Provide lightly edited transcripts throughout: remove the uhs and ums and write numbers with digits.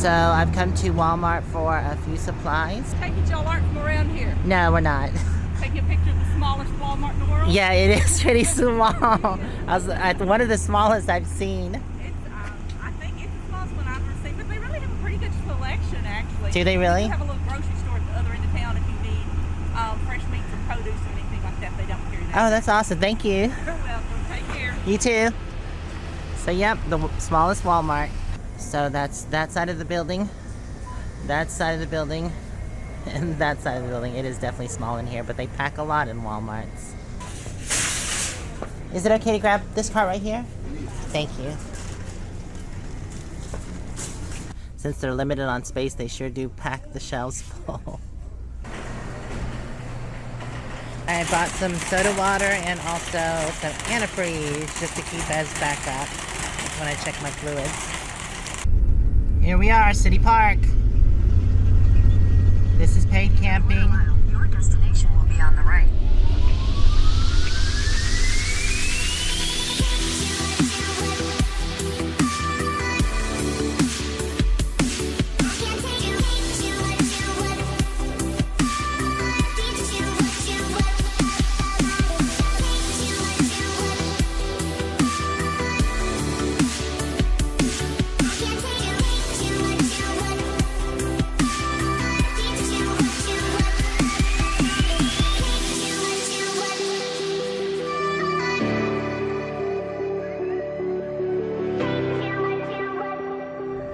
So I've come to Walmart for a few supplies. Take it, y'all aren't from around here. No, we're not. Take you a picture of the smallest Walmart in the world. Yeah, it is pretty small. I was at one of the smallest I've seen. I think it's the smallest one I've ever seen, but they really have a pretty good selection, actually. Do they really? They have a little grocery store at the other end of town if you need fresh meats or produce or anything like that. They don't carry that. Oh, that's awesome. Thank you. You're welcome. Take care. You too. So, yep, the smallest Walmart. So that's that side of the building, that side of the building, and that side of the building. It is definitely small in here, but they pack a lot in Walmarts. Is it okay to grab this cart right here? Thank you. Since they're limited on space, they sure do pack the shelves full. I bought some soda water and also some antifreeze just to keep as backup when I check my fluids. Here we are, City Park. This is paid camping. Your destination will be on the right.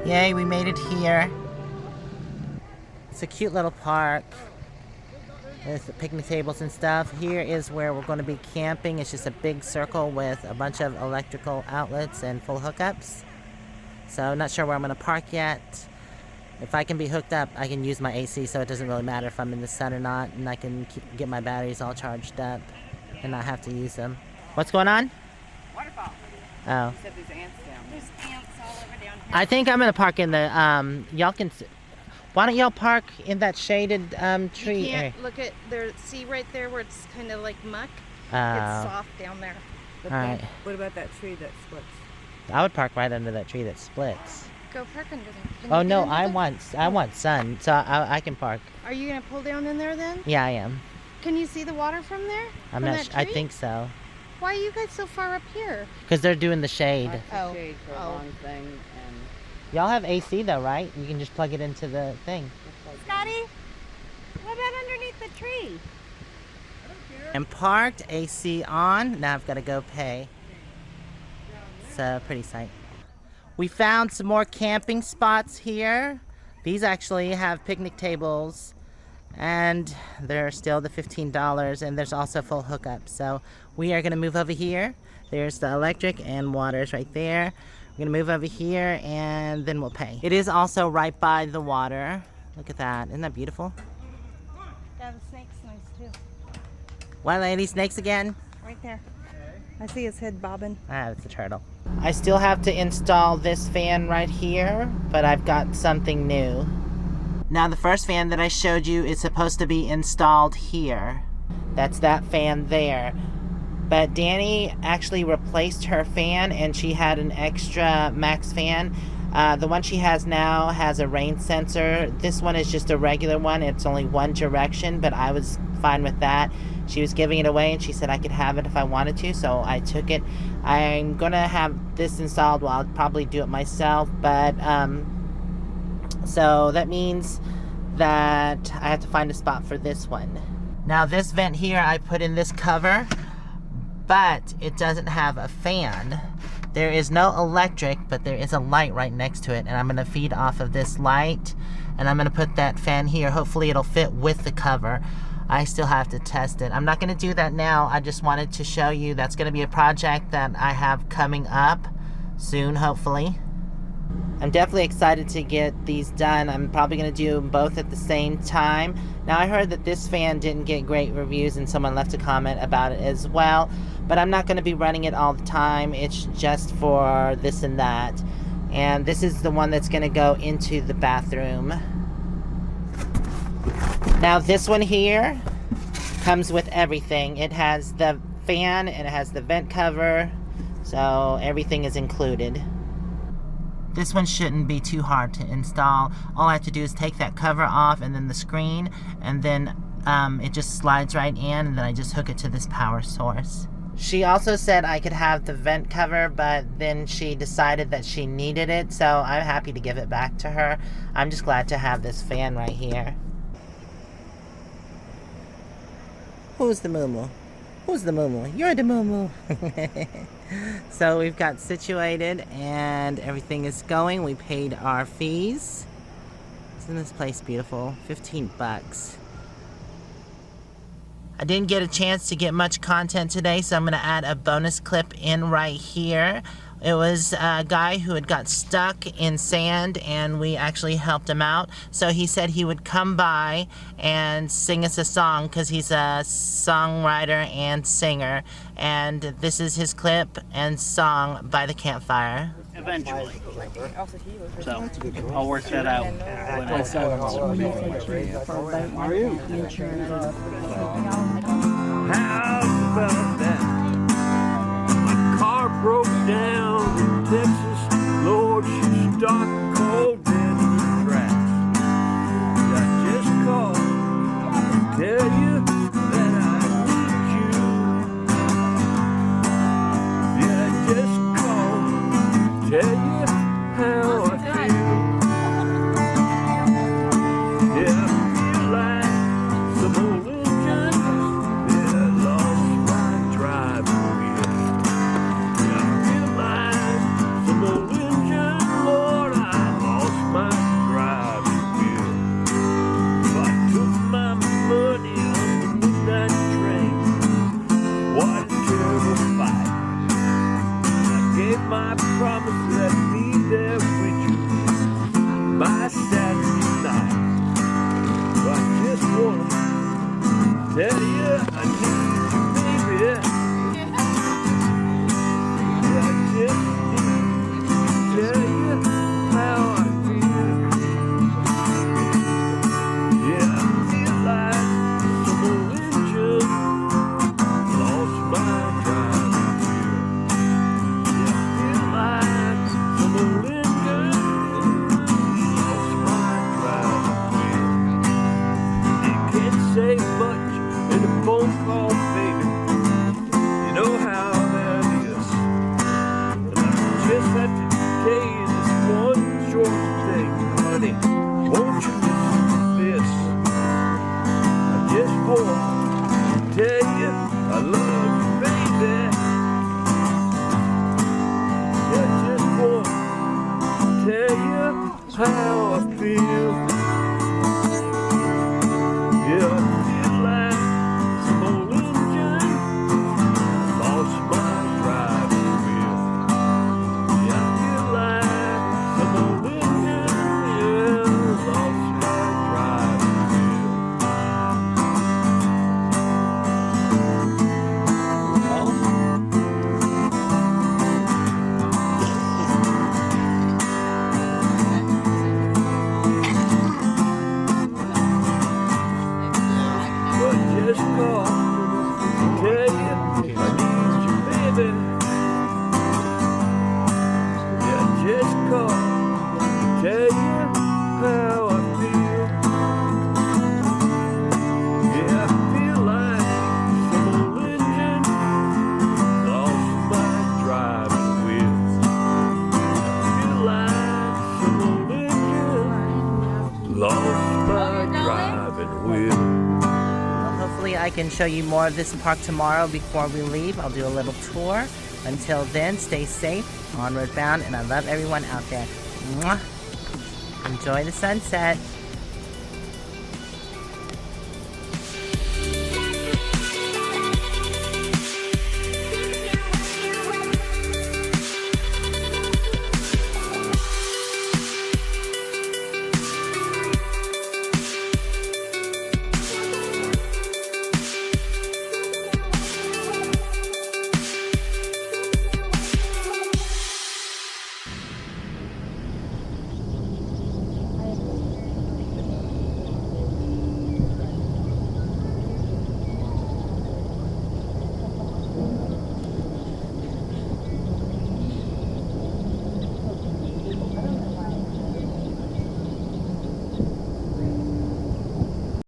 Yay, we made it here. It's a cute little park with picnic tables and stuff. Here is where we're going to be camping. It's just a big circle with a bunch of electrical outlets and full hookups. So not sure where I'm going to park yet. If I can be hooked up, I can use my AC, so it doesn't really matter if I'm in the sun or not, and I can get my batteries all charged up and not have to use them. What's going on? Waterfall. Oh. You said there's ants down there. There's ants all over down here. I think I'm gonna park in the y'all can. Why don't y'all park in that shaded tree? You can't look at there. See right there where it's kind of like muck. It's Oh, soft down there. But all then, right. what about that tree that splits? I would park right under that tree that splits. Go park under there. Can Oh you get no, under I there? want sun, so I can park. Are you gonna pull down in there then? Yeah, I am. Can you see the water from there? I'm From not. that I tree? think so. Why are you guys so far up here? Cause they're doing the shade. Oh. Shade for a Oh. long thing and Y'all have AC though, right? You can just plug it into the thing. Scotty, what about underneath the tree? And parked, AC on. Now I've got to go pay. It's a pretty sight. We found some more camping spots here. These actually have picnic tables, and they're still the $15, and there's also full hookup. So we are going to move over here. There's the electric and water's right there. We're going to move over here, and then we'll pay. It is also right by the water. Look at that. Isn't that beautiful? Yeah, the snake's nice too. What, lady? Snakes again? Right there. I see his head bobbing. Ah, that's a turtle. I still have to install this fan right here, but I've got something new. Now the first fan that I showed you is supposed to be installed here. That's that fan there. But Danny actually replaced her fan, and she had an extra Maxxfan. The one she has now has a rain sensor. This one is just a regular one. It's only one direction, but I was fine with that. She was giving it away, and she said I could have it if I wanted to, so I took it. I'm going to have this installed. Well, I'll probably do it myself, but so that means that I have to find a spot for this one. Now this vent here, I put in this cover, but it doesn't have a fan. There is no electric, but there is a light right next to it, and I'm going to feed off of this light, and I'm going to put that fan here. Hopefully it'll fit with the cover. I still have to test it. I'm not going to do that now. I just wanted to show you that's going to be a project that I have coming up soon, hopefully. I'm definitely excited to get these done. I'm probably going to do them both at the same time. Now, I heard that this fan didn't get great reviews, and someone left a comment about it as well. But I'm not going to be running it all the time. It's just for this and that. And this is the one that's going to go into the bathroom. Now, this one here comes with everything. It has the fan, and it has the vent cover. So, everything is included. This one shouldn't be too hard to install. All I have to do is take that cover off and then the screen, and then it just slides right in, and then I just hook it to this power source. She also said I could have the vent cover, but then she decided that she needed it, so I'm happy to give it back to her. I'm just glad to have this fan right here. Who's the Moo-moo? Who's the Moo-moo? You're the Moo-moo. So we've got situated and everything is going. We paid our fees. Isn't this place beautiful? 15 bucks. I didn't get a chance to get much content today, so I'm going to add a bonus clip in right here. It was a guy who had got stuck in sand, and we actually helped him out. So he said he would come by and sing us a song, because he's a songwriter and singer. And this is his clip and song by the Campfire. Eventually. So I'll work that out. Are you? How about that? My car broke down in Texas. Lord, she stopped cold dead in the tracks. I just called to tell you that I need you. Yeah, I just called to tell you how I feel. Yeah, I feel like some old engine. Yeah, lost my driving wheel. Yeah, I feel like some old engine. Lord, I lost my driving wheel. I took my money on the midnight train. What a terrible fight. I gave my promise that I'd be there with you by Saturday night. I just wanna tell you I need you, baby. Yeah, I just need to tell you how I feel. Yeah, I feel like some old engine lost my driving wheel. Yeah, I feel like some old engine lost my driving wheel. You can't say much in a phone call, baby. You know how that is. And I just have to tell you this one short thing, honey. Won't you listen to this? I just want to tell you I love you, baby. Yeah, I just want to tell you how I feel. Yeah, I feel like some old engine lost my driving wheel. Yeah, I feel like some old engine, yeah, lost my driving wheel. But just call to tell you I need you, baby. Yeah, just call to tell you how I feel. Yeah, I feel like some old engine lost my driving wheel. I feel like some old engine lost my driving wheel. Hopefully I can show you more of this park tomorrow before we leave. I'll do a little tour. Until then, stay safe, onward bound, and I love everyone out there. Mwah. Enjoy the sunset.